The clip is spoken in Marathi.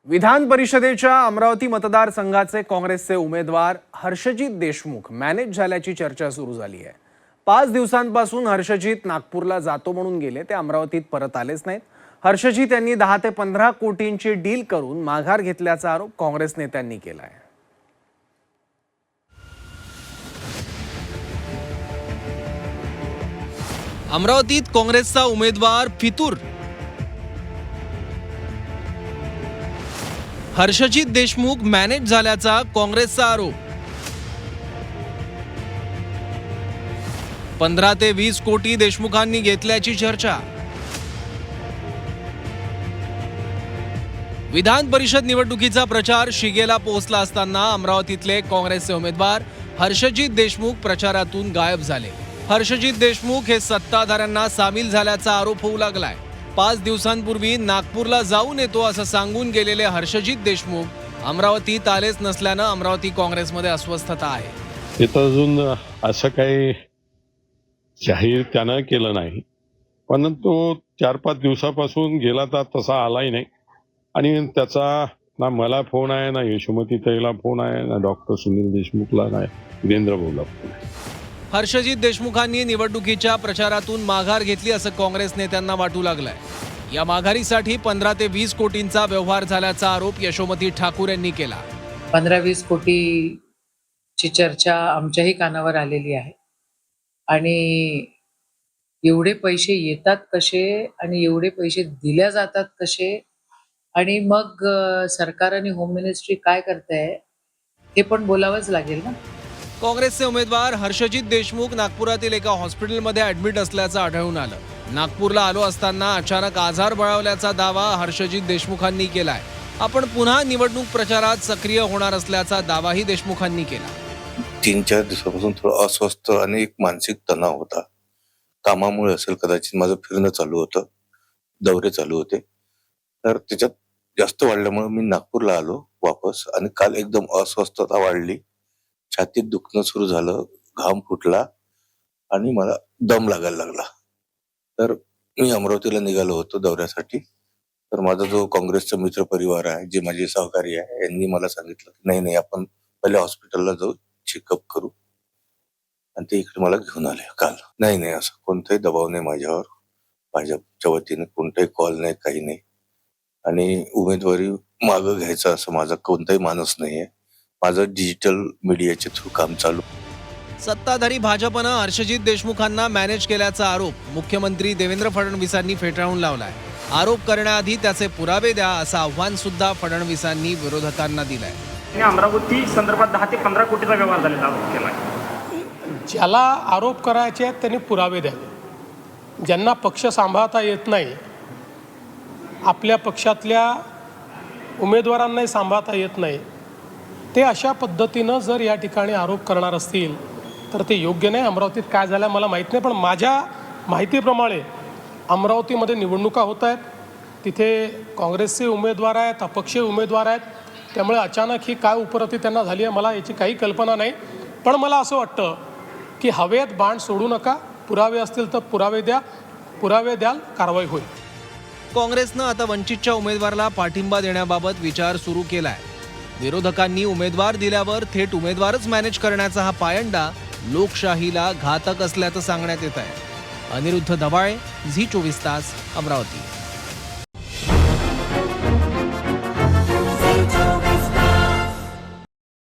विधान परिषदेच्या अमरावती मतदारसंघाचे काँग्रेसचे उमेदवार हर्षजित देशमुख मॅनेज झाल्याची चर्चा सुरू झाली आहे। 5 दिवसांपासून हर्षजित नागपूरला जातो म्हणून गेले, ते अमरावतीत परत आलेच नाहीत। हर्षजित यांनी 10 ते 15 कोटींची डील करून माघार घेतल्याचा आरोप काँग्रेस नेत्यांनी केला आहे। अमरावतीत काँग्रेसचा उमेदवार फितूर हर्षजित देशमुख मॅनेज झाल्याचा काँग्रेसचा आरोप। 15 ते 20 कोटी देशमुखांनी घेतल्याची चर्चा। विधान परिषद निवडणुकीचा प्रचार शिगेला पोहोचला असताना अमरावतीतले काँग्रेसचे उमेदवार हर्षजित देशमुख प्रचारातून गायब झाले। हर्षजित देशमुख हे सत्ताधाऱ्यांना सामील झाल्याचा आरोप होऊ लागलाय। 5 दिवसांपूर्वी नागपूरला जाऊन येतो असं सांगून गेलेले हर्षजित देशमुख अमरावतीत आलेच नसल्यानं अमरावती काँग्रेसमध्ये अस्वस्थता आहे। इथं अजून असं काही जाहीर त्यानं केलं नाही, परंतु 4-5 दिवसापासून गेला तर तसा आलाही नाही आणि त्याचा ना मला फोन आहे, ना यशोमती ताईला फोन आहे, ना डॉक्टर सुनील देशमुखला, नाही वीरेंद्र भाऊला फोन आहे। हर्षजित देशमुखांनी निवडणुकीच्या प्रचारातून माघार घेतली असं काँग्रेस नेत्यांना वाटू लागलंय। या माघारीसाठी 15 ते 20 कोटींचा व्यवहार झाल्याचा आरोप यशोमती ठाकूर यांनी केला। 15-20 कोटीची चर्चा आमच्याही कानावर आलेली आहे आणि एवढे पैसे येतात कसे आणि एवढे पैसे दिल्या जातात कसे आणि मग सरकार आणि होम मिनिस्ट्री काय करते हे पण बोलावंच लागेल ना। काँग्रेसचे उमेदवार हर्षजित देशमुख नागपुरातील एका हॉस्पिटलमध्ये ऍडमिट असल्याचं आढळून आलं। नागपूरला आलो असताना अचानक आजार बळावल्याचा दावा हर्षजित देशमुखांनी केलाय। आपण पुन्हा निवडणूक प्रचारात सक्रिय होणार असल्याचा दावाही देशमुखांनी केला। 3-4 दिवसापासून थोडं अस्वस्थ आणि एक मानसिक तणाव होता। कामामुळे असेल कदाचित, माझं फिरणं चालू होतं, दौरे चालू होते, तर त्याच्यात जास्त वाढल्यामुळे मी नागपूरला आलो वापस आणि काल एकदम अस्वस्थता वाढली, छातीत दुखणं सुरू झालं, घाम फुटला आणि मला दम लागायला लागला। तर मी अमरावतीला निघालो होतो दौऱ्यासाठी। तर माझा जो काँग्रेसचा मित्र परिवार आहे, जे माझे सहकारी आहे, यांनी मला सांगितलं की नाही आपण पहिले हॉस्पिटलला जाऊ, चेकअप करू, आणि ते इकडे मला घेऊन आले काल। नाही असं कोणताही दबाव नाही माझ्यावर, भाजपच्या वतीने कोणताही कॉल नाही, काही नाही, आणि उमेदवारी मागं घ्यायचा असं माझा कोणताही मानस नाहीये। माझं डिजिटल मीडियाच्या थ्रू काम चालू। सत्ताधारी भाजपनं हर्षजित देशमुखांना मॅनेज केल्याचा आरोप मुख्यमंत्री देवेंद्र फडणवीसांनी फेटाळून लावलाय। आरोप करण्याआधी त्याचे पुरावे द्या असं आव्हान सुद्धा फडणवीसांनी विरोधकांना दिलंय। अमरावती संदर्भात 10 ते 15 कोटीचा व्यवहार झालेला आरोप केलाय। ज्याला आरोप करायचे आहेत त्यांनी पुरावे द्यावे। ज्यांना पक्ष सांभाळता येत नाही, आपल्या पक्षातल्या उमेदवारांनाही सांभाळता येत नाही, ते अशा पद्धतीनं जर या ठिकाणी आरोप करणार असतील तर ते योग्य नाही। अमरावतीत काय झालं मला माहीत नाही, पण माझ्या माहितीप्रमाणे अमरावतीमध्ये निवडणुका होत आहेत, तिथे काँग्रेसचे उमेदवार आहेत, अपक्षीय उमेदवार आहेत, त्यामुळे अचानक ही काय उपरती त्यांना झाली आहे मला याची काही कल्पना नाही। पण मला असं वाटतं की हवेत बाण सोडू नका, पुरावे असतील तर पुरावे द्या, पुरावे द्याल कारवाई होईल। काँग्रेसनं आता वंचितच्या उमेदवाराला पाठिंबा देण्याबाबत विचार सुरू केलाय। विरोधकांनी उमेदवार दिल्यावर थेट उमेदवारच मॅनेज करण्याचा हा पायंडा लोकशाहीला घातक असल्याचं सांगण्यात येत आहे। अनिरुद्ध दबाळे, झी 24 तास, अमरावती।